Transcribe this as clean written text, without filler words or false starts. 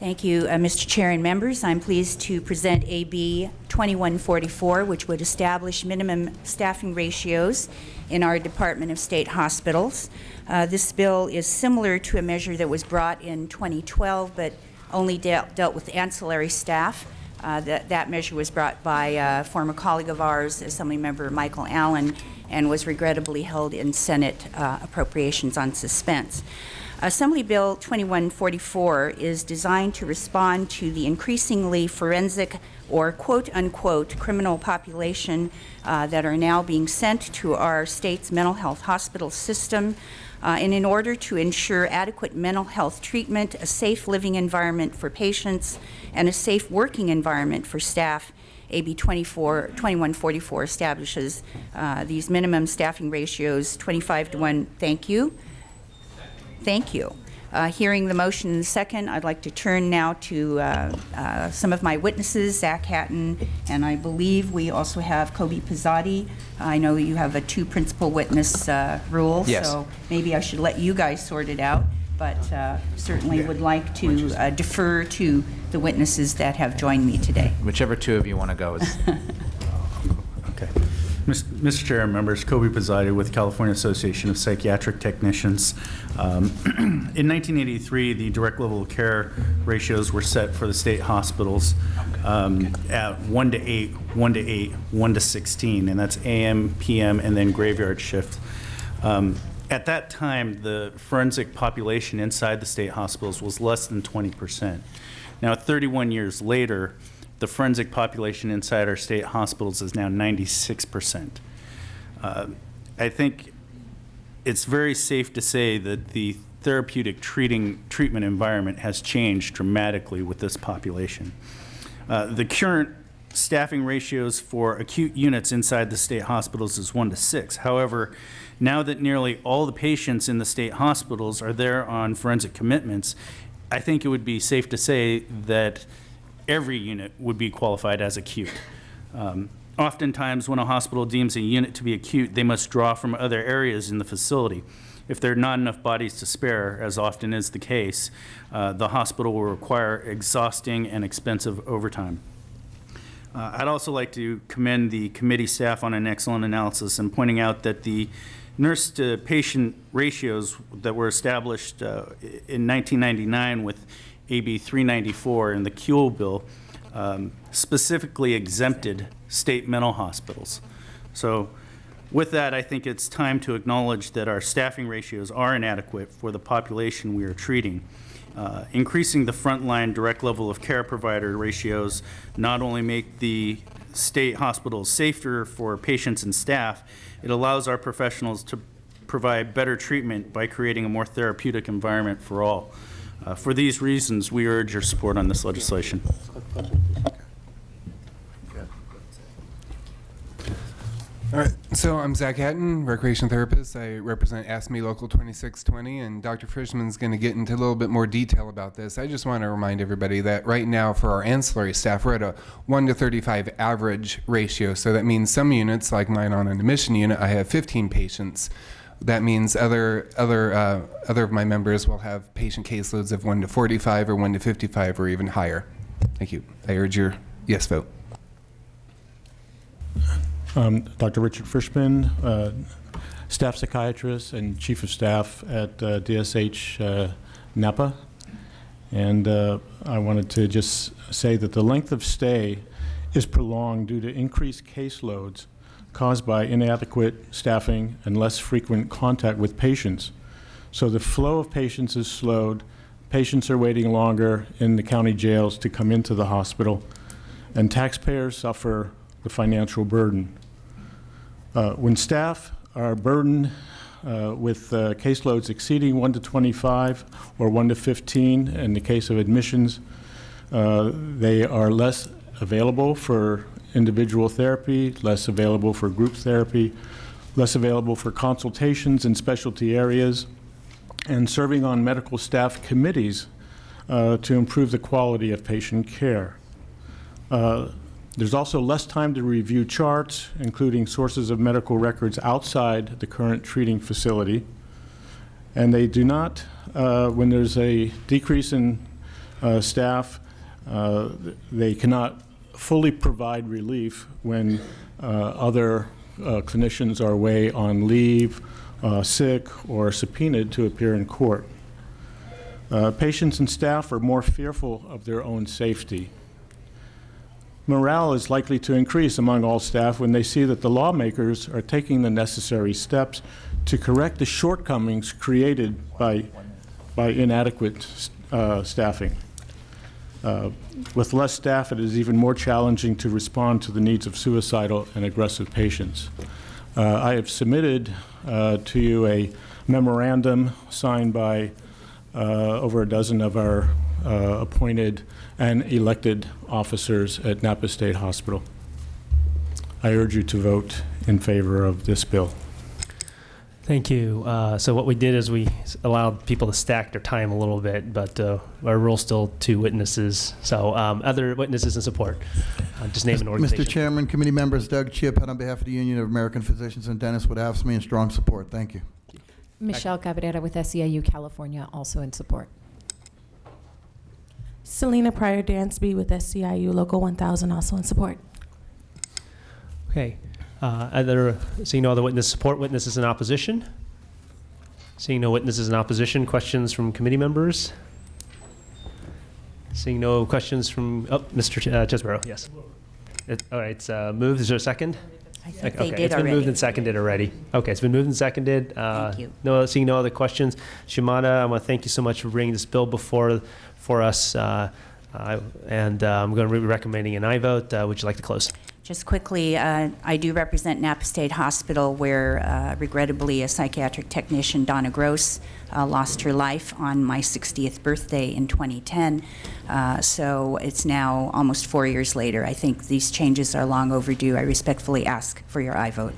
Thank you, Mr. Chair and members. I'm pleased to present AB 2144, which would establish minimum staffing ratios in our Department of State hospitals. This bill is similar to a measure that was brought in 2012, but only dealt with ancillary staff. That measure was brought by a former colleague of ours, Assemblymember Michael Allen, and was regrettably held in Senate appropriations on suspense. Assembly Bill 2144 is designed to respond to the increasingly forensic or quote-unquote criminal population that are now being sent to our state's mental health hospital system. And in order to ensure adequate mental health treatment, a safe living environment for patients, and a safe working environment for staff, AB 2144 establishes these minimum staffing ratios 25-1. Thank you. Thank you. Hearing the motion in the second, I'd like to turn now to some of my witnesses, Zach Hatton, and I believe we also have Kobe Pizzati. I know you have a two principal witness rule, yes. So maybe I should let you guys sort it out, but certainly would like to defer to the witnesses that have joined me today. Whichever two of you want to go. Okay. Mr. Chair and members, Kobe Pizzati with California Association of Psychiatric Technicians. In 1983, the direct level of care ratios were set for the state hospitals at 1 to 8, 1 to 8, 1 to 16, and that's AM, PM, and then graveyard shift. At that time, the forensic population inside the state hospitals was less than 20%. Now, 31 years later, the forensic population inside our state hospitals is now 96%. I think it's very safe to say that the therapeutic treatment environment has changed dramatically with this population. The current staffing ratios for acute units inside the state hospitals is 1 to 6. However, now that nearly all the patients in the state hospitals are there on forensic commitments, I think it would be safe to say that every unit would be qualified as acute. Oftentimes, when a hospital deems a unit to be acute, they must draw from other areas in the facility. If there are not enough bodies to spare, as often is the case, the hospital will require exhausting and expensive overtime. I'd also like to commend the committee staff on an excellent analysis and pointing out that the nurse-to-patient ratios that were established in 1999 with AB 394 and the Kuehl bill specifically exempted state mental hospitals. So with that, I think it's time to acknowledge that our staffing ratios are inadequate for the population we are treating. Increasing the frontline direct level of care provider ratios not only make the state hospitals safer for patients and staff, it allows our professionals to provide better treatment by creating a more therapeutic environment for all. For these reasons, we urge your support on this legislation. All right, so I'm Zach Hatton, recreation therapist. I represent ASME Local 2620, and Dr. Frischman's going to get into a little bit more detail about this. I just want to remind everybody that right now for our ancillary staff, we're at a 1 to 35 average ratio. So that means some units, like mine on an admission unit, I have 15 patients. That means other of my members will have patient caseloads of 1 to 45 or 1 to 55 or even higher. Thank you. I urge your yes vote. Dr. Richard Frischman, staff psychiatrist and chief of staff at DSH Napa. And I wanted to just say that the length of stay is prolonged due to increased caseloads caused by inadequate staffing and less frequent contact with patients. So the flow of patients is slowed. Patients are waiting longer in the county jails to come into the hospital, and taxpayers suffer the financial burden. When staff are burdened with caseloads exceeding 1 to 25 or 1 to 15, in the case of admissions, they are less available for individual therapy, less available for group therapy, less available for consultations in specialty areas, and serving on medical staff committees to improve the quality of patient care. There's also less time to review charts, including sources of medical records outside the current treating facility. And they do not, when there's a decrease in staff. They cannot fully provide relief when other clinicians are away on leave, sick, or subpoenaed to appear in court. Patients and staff are more fearful of their own safety. Morale is likely to increase among all staff when they see that the lawmakers are taking the necessary steps to correct the shortcomings created by inadequate staffing. With less staff, it is even more challenging to respond to the needs of suicidal and aggressive patients. I have submitted to you a memorandum signed by over a dozen of our appointed and elected officers at Napa State Hospital. I urge you to vote in favor of this bill. Thank you. So what we did is we allowed people to stack their time a little bit, but our rule's still 2 witnesses. So other witnesses in support. Just name an organization. Mr. Chairman, committee members, Doug Chip, on behalf of the Union of American Physicians and Dentists, would ask me in strong support. Thank you. Michelle Cabrera with SEIU California, also in support. Selena Pryor Dansby with SCIU Local 1000, also in support. Okay. Seeing no other support witnesses in opposition? Seeing no witnesses in opposition, questions from committee members? Seeing no questions from, Mr. Chesborough, yes. All right, it's moved. Is there a second? I think they Okay, did it's been already. moved and seconded already. Okay, it's been moved and seconded. Thank you. Seeing no other questions. Shimada, I want to thank you so much for bringing this bill for us. I'm going to be recommending an aye vote. Would you like to close? Just quickly, I do represent Napa State Hospital, where regrettably a psychiatric technician, Donna Gross, lost her life on my 60th birthday in 2010. So it's now almost 4 years later. I think these changes are long overdue. I respectfully ask for your aye vote.